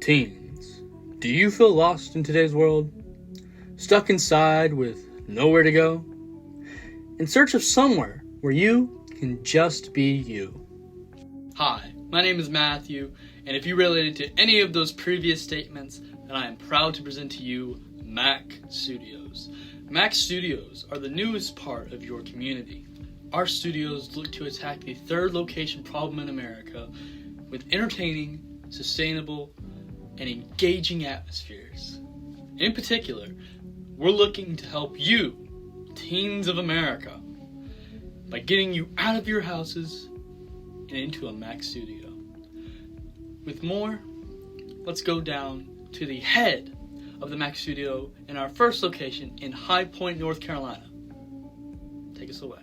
Teens, do you feel lost in today's world? Stuck inside with nowhere to go? In search of somewhere where you can just be you? Hi, my name is Matthew, and if you related to any of those previous statements, then I am proud to present to you Mac Studios. Mac Studios are the newest part of your community. Our studios look to attack the third location problem in America with entertaining, sustainable, and engaging atmospheres. In particular, we're looking to help you, teens of America, by getting you out of your houses and into a Mac Studio. With more, let's go down to the head of the Mac Studio in our first location in High Point, North Carolina. Take us away.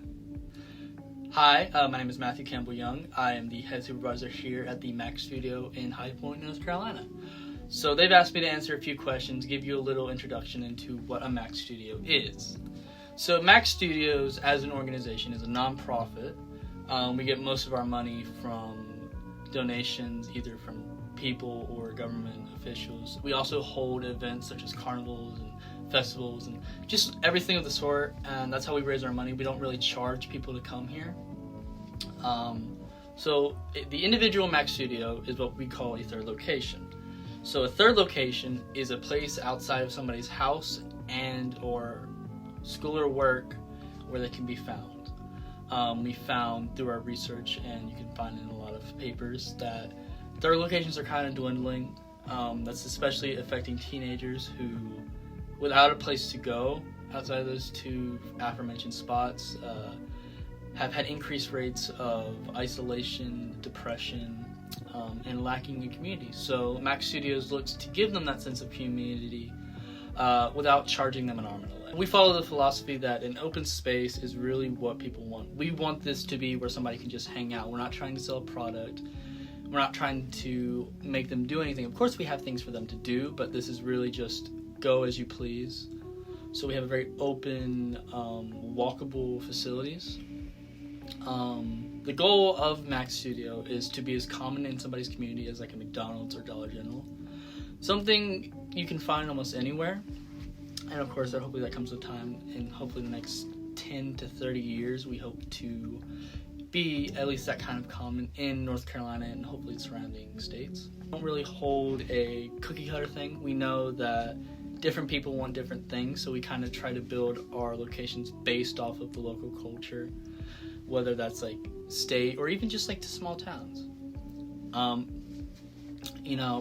Hi, my name is Matthew Campbell-Young. I am the head supervisor here at the Mac Studio in High Point, North Carolina. So they've asked me to answer a few questions, give you a little introduction into what a Mac Studio is. So Mac Studios as an organization is a non-profit. We get most of our money from donations, either from people or government officials. We also hold events such as carnivals and festivals and just everything of the sort, and that's how we raise our money. We don't really charge people to come here. The individual Mac Studio is what we call a third location. So a third location is a place outside of somebody's house and or school or work where they can be found. We found through our research, and you can find in a lot of papers, that third locations are kind of dwindling. That's especially affecting teenagers who, without a place to go outside of those two aforementioned spots, have had increased rates of isolation, depression, and lacking in community. So Mac Studios looks to give them that sense of community without charging them an arm and a leg. We follow the philosophy that an open space is really what people want. We want this to be where somebody can just hang out. We're not trying to sell a product. We're not trying to make them do anything. Of course we have things for them to do, but this is really just go as you please. So we have a very open, walkable facilities. The goal of Mac Studio is to be as common in somebody's community as like a McDonald's or Dollar General. Something you can find almost anywhere. And of course, hopefully that comes with time, and hopefully the next 10 to 30 years, we hope to be at least that kind of common in North Carolina and hopefully surrounding states. We don't really hold a cookie cutter thing. We know that different people want different things, so we kind of try to build our locations based off of the local culture, whether that's like state or even just like to small towns.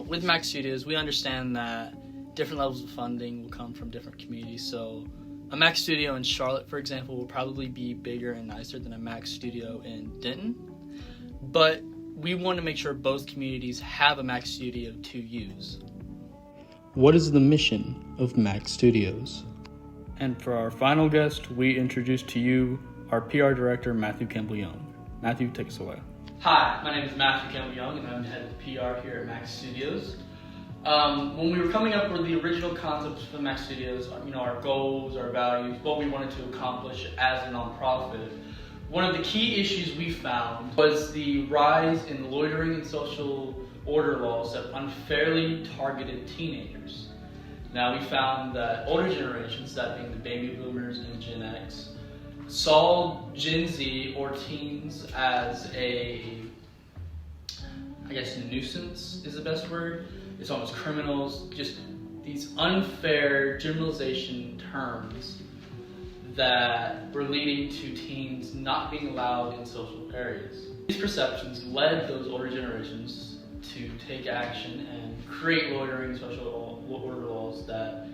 With Mac Studios, we understand that different levels of funding will come from different communities. So a Mac Studio in Charlotte, for example, will probably be bigger and nicer than a Mac Studio in Denton. But we want to make sure both communities have a Mac Studio to use. What is the mission of Mac Studios? And for our final guest, we introduce to you our PR director, Matthew Campbell-Young. Matthew, take us away. Hi, my name is Matthew Campbell-Young, and I'm the head of the PR here at Mac Studios. When we were coming up with the original concepts for Mac Studios, our goals, our values, what we wanted to accomplish as a nonprofit, one of the key issues we found was the rise in loitering and social order laws that unfairly targeted teenagers. Now, we found that older generations, that being the baby boomers and Gen X, saw Gen Z or teens as a nuisance is the best word. It's almost criminals, just these unfair generalization terms that were leading to teens not being allowed in social areas. These perceptions led those older generations to take action and create loitering social order laws that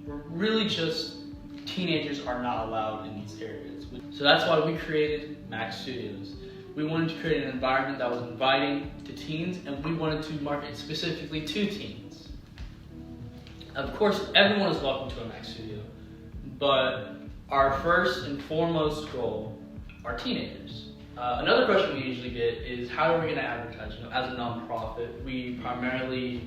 were really just teenagers are not allowed in these areas. So that's why we created Mac Studios. We wanted to create an environment that was inviting to teens, and we wanted to market specifically to teens. Of course, everyone is welcome to a Mac Studio, but our first and foremost goal are teenagers. Another question we usually get is, how are we going to advertise? As a nonprofit, we primarily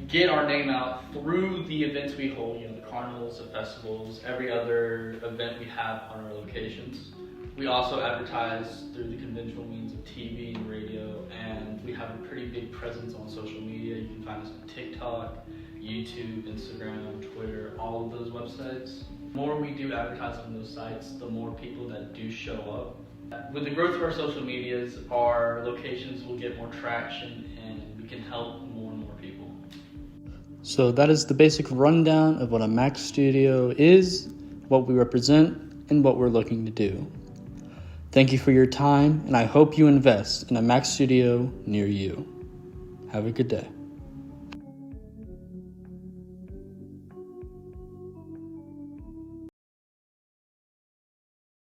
get our name out through the events we hold, the carnivals, the festivals, every other event we have on our locations. We also advertise through the conventional means of TV and radio, and we have a pretty big big presence on social media. You can find us on TikTok, YouTube, Instagram, Twitter, all of those websites. The more we do advertise on those sites, the more people that do show up. With the growth of our social medias, our locations will get more traction and we can help more and more people. So that is the basic rundown of what a Mac Studio is, what we represent, and what we're looking to do. Thank you for your time, and I hope you invest in a Mac Studio near you. Have a good day.